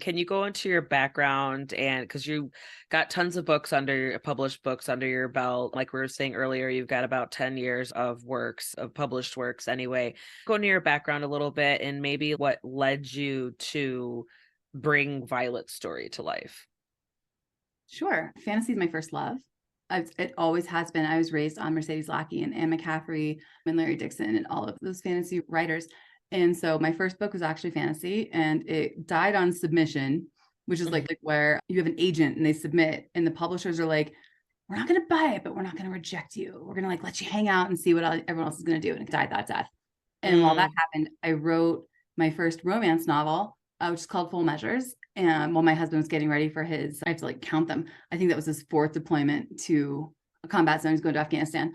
Can you go into your background, and because you got tons of books published books under your belt, like we were saying earlier, you've got about 10 years of published works anyway. Go into your background a little bit and maybe what led you to bring Violet's story to life. Sure. Fantasy is my first love. It always has been. I was raised on Mercedes Lackey and Anne McCaffrey and Larry Dixon and all of those fantasy writers. And so my first book was actually fantasy, and it died on submission, which is like where you have an agent and they submit and the publishers are like, we're not going to buy it, but we're not going to reject you. We're going to let you hang out and see what everyone else is going to do. And it died that death. And while that happened, I wrote my first romance novel, which is called Full Measures. And while my husband was getting ready for his, I have to count them. I think that was his 4th deployment to a combat zone. He's going to Afghanistan.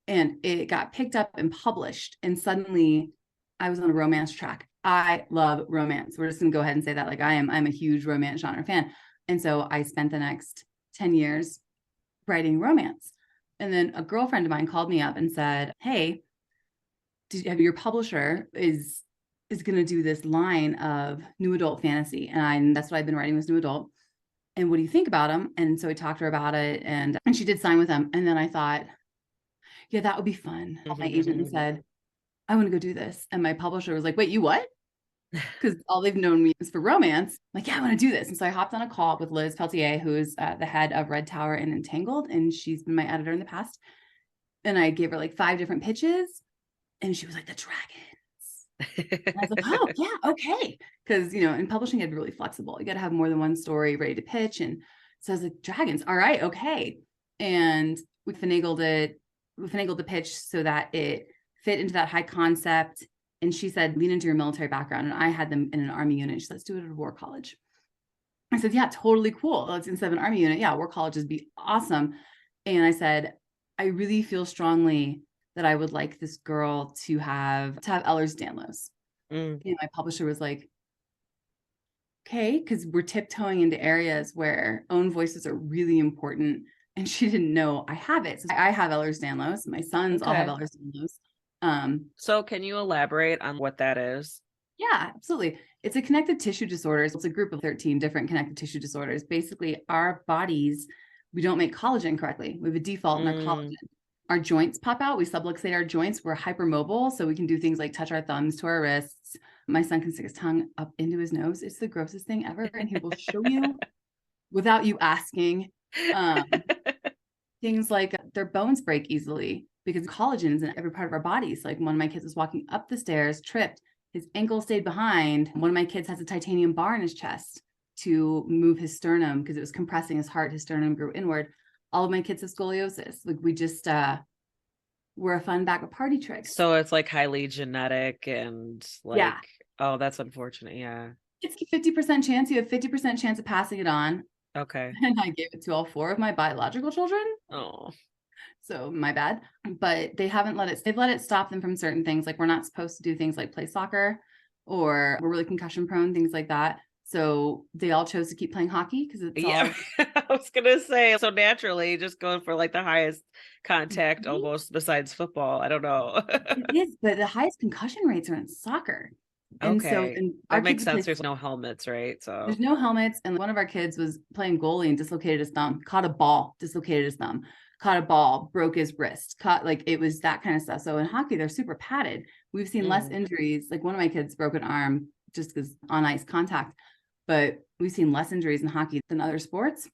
And it got picked up and published. And suddenly I was on a romance track. I love romance. We're just going to go ahead and say that. I'm a huge romance genre fan. And so I spent the next 10 years writing romance. And then a girlfriend of mine called me up and said, hey, your publisher is going to do this line of new adult fantasy. And that's what I've been writing, was new adult. And what do you think about them? And so I talked to her about it, and she did sign with them. And then I thought, yeah, that would be fun. My agent said, I want to go do this. And my publisher was like, wait, you what? Because all they've known me is for romance. I'm like, yeah, I want to do this. And so I hopped on a call with Liz Peltier, who is the head of Red Tower and Entangled. And she's been my editor in the past. And I gave her 5 different pitches. And she was like, the dragons. And I was like, oh, yeah, okay. Because, in publishing, I'd be really flexible. You got to have more than one story ready to pitch. And so I was like, dragons. All right, okay. And we finagled the pitch so that it fit into that high concept. And she said, lean into your military background. And I had them in an Army unit. She said, let's do it at a war college. I said, yeah, totally cool. Let's, instead of an Army unit, yeah, war colleges be awesome. And I said, I really feel strongly that I would like this girl to have Ehlers-Danlos. And my publisher was like, okay, because we're tiptoeing into areas where own voices are really important. And she didn't know I have it. So I have Ehlers-Danlos. My sons all have Ehlers-Danlos. So can you elaborate on what that is? Yeah, absolutely. It's a connective tissue disorders. It's a group of 13 different connective tissue disorders. Basically, our bodies, we don't make collagen correctly. We have a default in our collagen. Our joints pop out. We subluxate our joints. We're hypermobile. So we can do things like touch our thumbs to our wrists. My son can stick his tongue up into his nose. It's the grossest thing ever. And he will show you without you asking. Things like their bones break easily because collagen is in every part of our bodies. Like one of my kids was walking up the stairs, tripped, his ankle stayed behind. One of my kids has a titanium bar in his chest to move his sternum because it was compressing his heart. His sternum grew inward. All of my kids have scoliosis. We just, we're a fun bag of party tricks. So it's highly genetic and yeah. Oh, that's unfortunate. Yeah. It's a 50% chance. You have 50% chance of passing it on. Okay. And I gave it to all 4 of my biological children. Oh. So my bad. But they've let it stop them from certain things. We're not supposed to do things like play soccer, or we're really concussion prone, things like that. So they all chose to keep playing hockey because it's I was gonna say, so naturally just going for the highest contact almost besides football. I don't know. It is, but the highest concussion rates are in soccer. And okay. So that makes sense. There's no helmets, right? So there's no helmets. And one of our kids was playing goalie and dislocated his thumb, caught a ball, dislocated his thumb, caught a ball, broke his wrist, it was that kind of stuff. So in hockey, they're super padded. We've seen less injuries. One of my kids broke an arm just because on ice contact. But we've seen less injuries in hockey than other sports.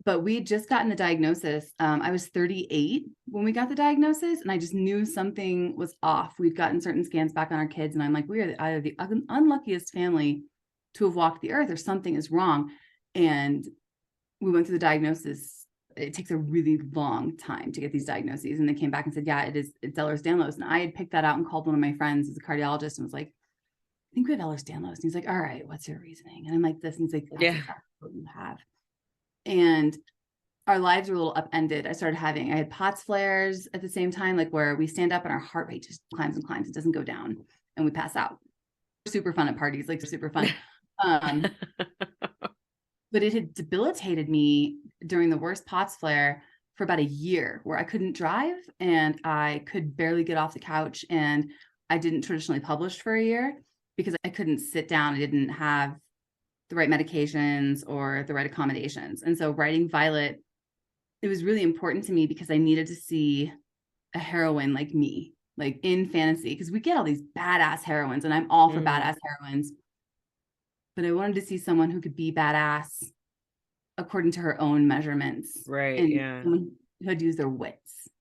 But we had just gotten the diagnosis. I was 38 when we got the diagnosis, and I just knew something was off. We'd gotten certain scans back on our kids, and I'm like, we are either the unluckiest family to have walked the earth, or something is wrong. And we went through the diagnosis. It takes a really long time to get these diagnoses. And they came back and said, yeah, it's Ehlers-Danlos. And I had picked that out and called one of my friends who's a cardiologist and was like, I think we have Ehlers-Danlos. And he's like, all right, what's your reasoning? And I'm like this. And he's like, that's exactly what you have. And our lives were a little upended. I had POTS flares at the same time, where we stand up and our heart rate just climbs and climbs. It doesn't go down and we pass out. Super fun at parties, super fun. But it had debilitated me during the worst POTS flare for about a year, where I couldn't drive and I could barely get off the couch. And I didn't traditionally publish for a year because I couldn't sit down. I didn't have the right medications or the right accommodations. And so writing Violet, it was really important to me because I needed to see a heroine like me, like in fantasy, because we get all these badass heroines and I'm all for badass heroines. But I wanted to see someone who could be badass according to her own measurements. Right. And Yeah. someone who had used their wits.